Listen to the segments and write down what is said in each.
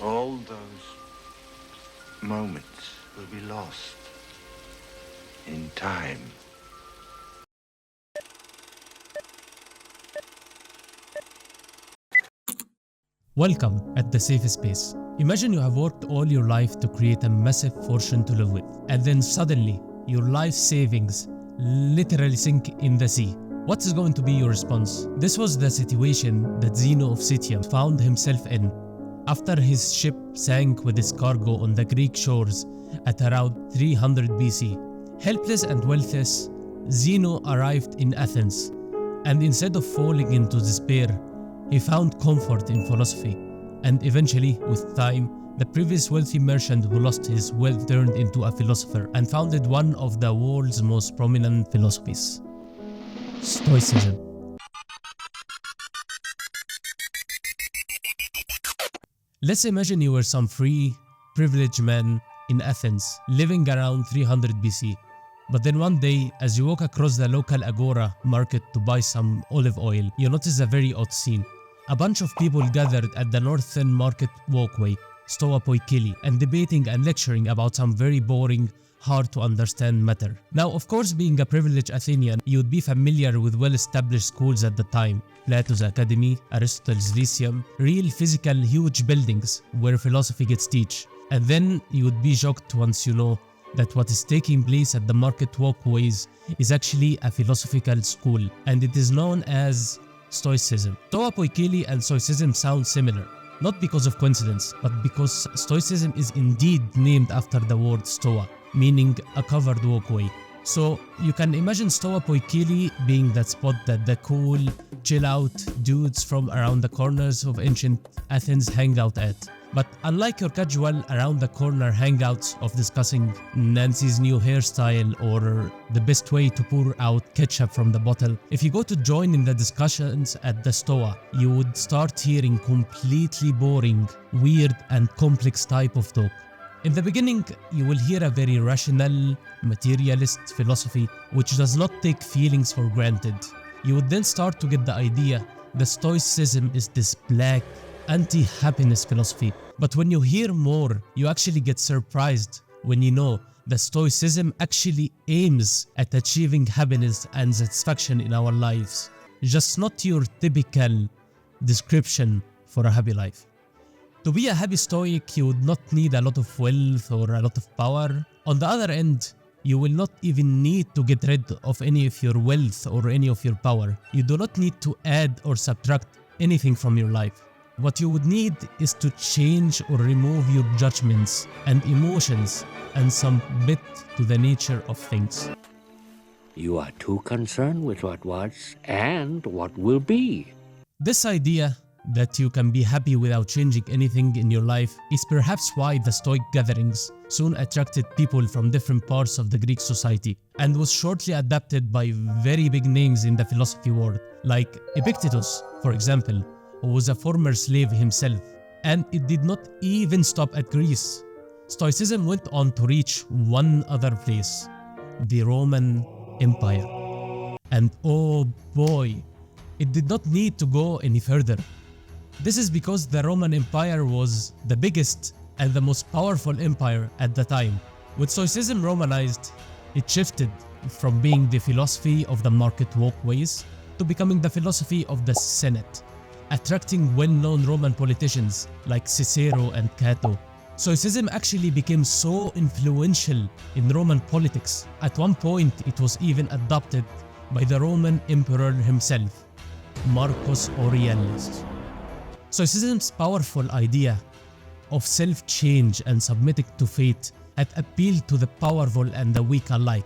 All those moments will be lost in time. Welcome at the Seifest Space. Imagine you have worked all your life to create a massive fortune to live with, and then suddenly your life savings literally sink in the sea. What is going to be your response? This was the situation that Zeno of Citium found himself in after his ship sank with his cargo on the Greek shores at around 300 BC. Helpless and wealthless, Zeno arrived in Athens, and instead of falling into despair, he found comfort in philosophy, and eventually, with time, the previous wealthy merchant who lost his wealth turned into a philosopher and founded one of the world's most prominent philosophies, Stoicism. Let's imagine you were some free, privileged man in Athens, living around 300 BC. But then one day, as you walk across the local agora market to buy some olive oil, you notice a very odd scene. A bunch of people gathered at the northern market walkway, Stoa Poikili, and debating and lecturing about some very boring, hard to understand matter. Now, of course, being a privileged Athenian, you'd be familiar with well-established schools at the time. Plato's Academy, Aristotle's Lyceum, real physical huge buildings where philosophy gets taught. And then you would be shocked once you know that what is taking place at the market walkways is actually a philosophical school, and it is known as Stoicism. Stoa Poikili and Stoicism sound similar, not because of coincidence, but because Stoicism is indeed named after the word Stoa, meaning a covered walkway. So you can imagine Stoa Poikili being that spot that the cool, chill-out dudes from around the corners of ancient Athens hang out at. But unlike your casual around-the-corner hangouts of discussing Nancy's new hairstyle or the best way to pour out ketchup from the bottle, if you go to join in the discussions at the Stoa, you would start hearing completely boring, weird and complex type of talk. In the beginning, you will hear a very rational, materialist philosophy which does not take feelings for granted. You would then start to get the idea that Stoicism is this black, anti-happiness philosophy. But when you hear more, you actually get surprised when you know that Stoicism actually aims at achieving happiness and satisfaction in our lives. Just not your typical description for a happy life. To be a happy Stoic, you would not need a lot of wealth or a lot of power. On the other end, you will not even need to get rid of any of your wealth or any of your power. You do not need to add or subtract anything from your life. What you would need is to change or remove your judgments and emotions and submit to the nature of things. You are too concerned with what was and what will be. This idea that you can be happy without changing anything in your life is perhaps why the Stoic gatherings soon attracted people from different parts of the Greek society and was shortly adapted by very big names in the philosophy world, like Epictetus, for example, who was a former slave himself. And it did not even stop at Greece. Stoicism went on to reach one other place, the Roman Empire. And oh boy, it did not need to go any further. This is because the Roman Empire was the biggest and the most powerful empire at the time. With Stoicism Romanized, it shifted from being the philosophy of the market walkways to becoming the philosophy of the Senate, attracting well-known Roman politicians like Cicero and Cato. Stoicism actually became so influential in Roman politics. At one point, it was even adopted by the Roman emperor himself, Marcus Aurelius. Stoicism's powerful idea of self-change and submitting to fate had appealed to the powerful and the weak alike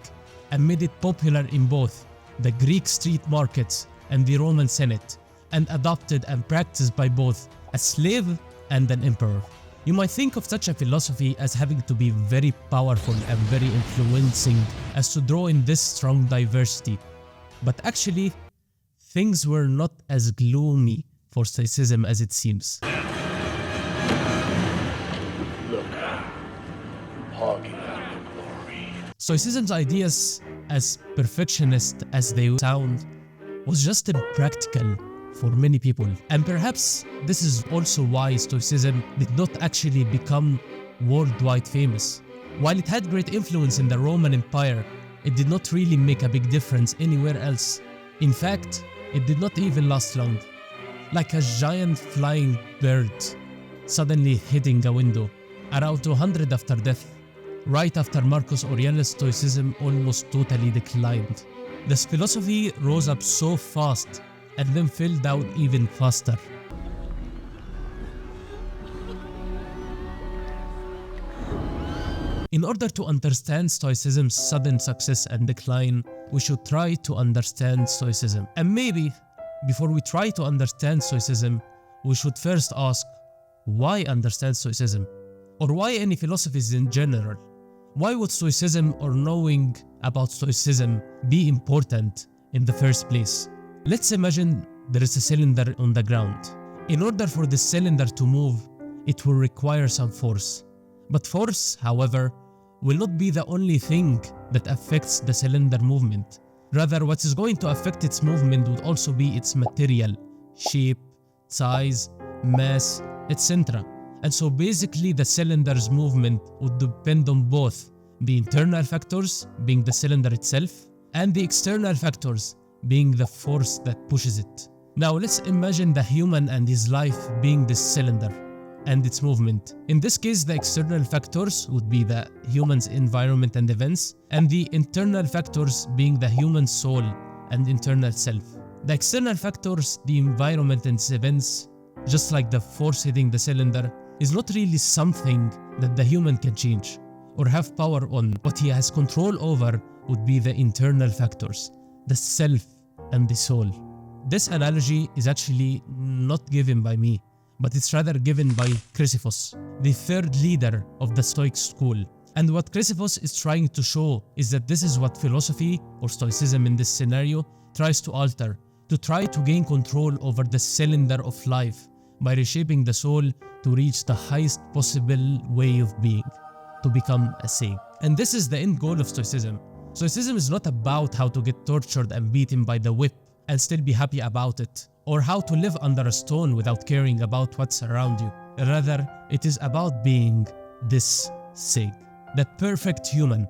and made it popular in both the Greek street markets and the Roman Senate, and adopted and practiced by both a slave and an emperor. You might think of such a philosophy as having to be very powerful and very influencing as to draw in this strong diversity. But actually, things were not as gloomy for Stoicism as it seems. Look, hogging out the glory. Stoicism's ideas, as perfectionist as they sound, was just impractical for many people. And perhaps this is also why Stoicism did not actually become worldwide famous. While it had great influence in the Roman Empire, it did not really make a big difference anywhere else. In fact, it did not even last long. Like a giant flying bird suddenly hitting a window, around 200 after death, right after Marcus Aurelius' Stoicism almost totally declined. This philosophy rose up so fast and then fell down even faster. In order to understand Stoicism's sudden success and decline, we should try to understand Stoicism. And maybe, before we try to understand Stoicism, we should first ask, why understand Stoicism? Or why any philosophies in general? Why would Stoicism or knowing about Stoicism be important in the first place? Let's imagine there is a cylinder on the ground. In order for the cylinder to move, it will require some force. But force, however, will not be the only thing that affects the cylinder movement. Rather, what is going to affect its movement would also be its material, shape, size, mass, etc. And so basically the cylinder's movement would depend on both the internal factors, being the cylinder itself, and the external factors, being the force that pushes it. Now let's imagine the human and his life being this cylinder and its movement. In this case, the external factors would be the human's environment and events, and the internal factors being the human soul and internal self. The external factors, the environment and its events, just like the force hitting the cylinder, is not really something that the human can change or have power on. What he has control over would be the internal factors, the self and the soul. This analogy is actually not given by me, but it's rather given by Chrysippus, the third leader of the Stoic school. And what Chrysippus is trying to show is that this is what philosophy, or Stoicism in this scenario, tries to alter, to try to gain control over the cylinder of life by reshaping the soul to reach the highest possible way of being, to become a saint. And this is the end goal of Stoicism. Stoicism is not about how to get tortured and beaten by the whip and still be happy about it, or how to live under a stone without caring about what's around you. Rather, it is about being this saint, that perfect human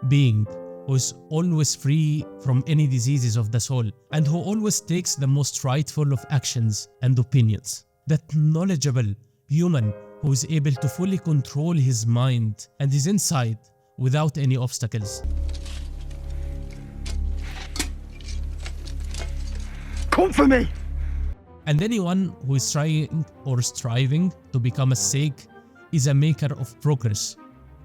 being who is always free from any diseases of the soul and who always takes the most rightful of actions and opinions. That knowledgeable human who is able to fully control his mind and his inside without any obstacles. Come for me! And anyone who is trying or striving to become a sage is a maker of progress,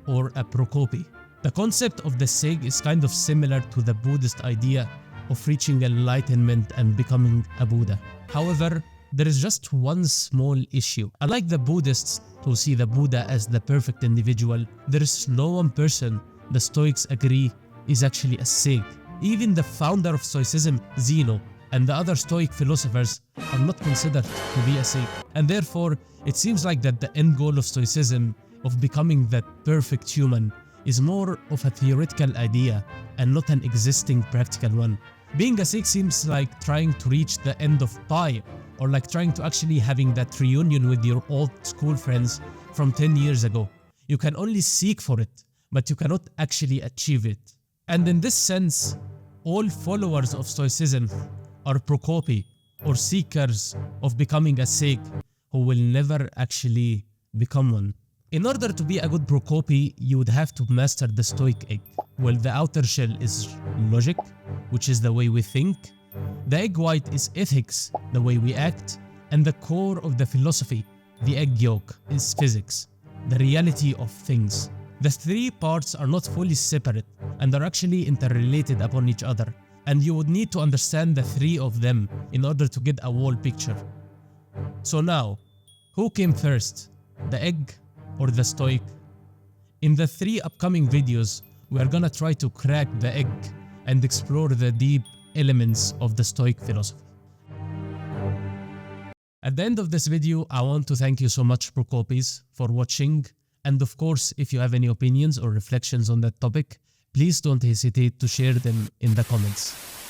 or a prokopi. The concept of the sage is kind of similar to the Buddhist idea of reaching enlightenment and becoming a Buddha. However, there is just one small issue. Unlike the Buddhists who see the Buddha as the perfect individual, there is no one person the Stoics agree is actually a sage. Even the founder of Stoicism, Zeno, and the other Stoic philosophers are not considered to be a sage. And therefore, it seems like that the end goal of Stoicism, of becoming that perfect human, is more of a theoretical idea and not an existing practical one. Being a sage seems like trying to reach the end of pi, or like trying to actually having that reunion with your old school friends from 10 years ago. You can only seek for it, but you cannot actually achieve it. And in this sense, all followers of Stoicism are prokopi, or seekers of becoming a sage, who will never actually become one. In order to be a good prokopi, you would have to master the Stoic Egg. Well, the outer shell is logic, which is the way we think. The egg white is ethics, the way we act. And the core of the philosophy, the egg yolk, is physics, the reality of things. The three parts are not fully separate and are actually interrelated upon each other. And you would need to understand the three of them in order to get a whole picture. So now, who came first, the egg or the Stoic? In the 3 upcoming videos, we are gonna try to crack the egg and explore the deep elements of the Stoic philosophy. At the end of this video, I want to thank you so much, Prokopis, for watching. And of course, if you have any opinions or reflections on that topic, please don't hesitate to share them in the comments.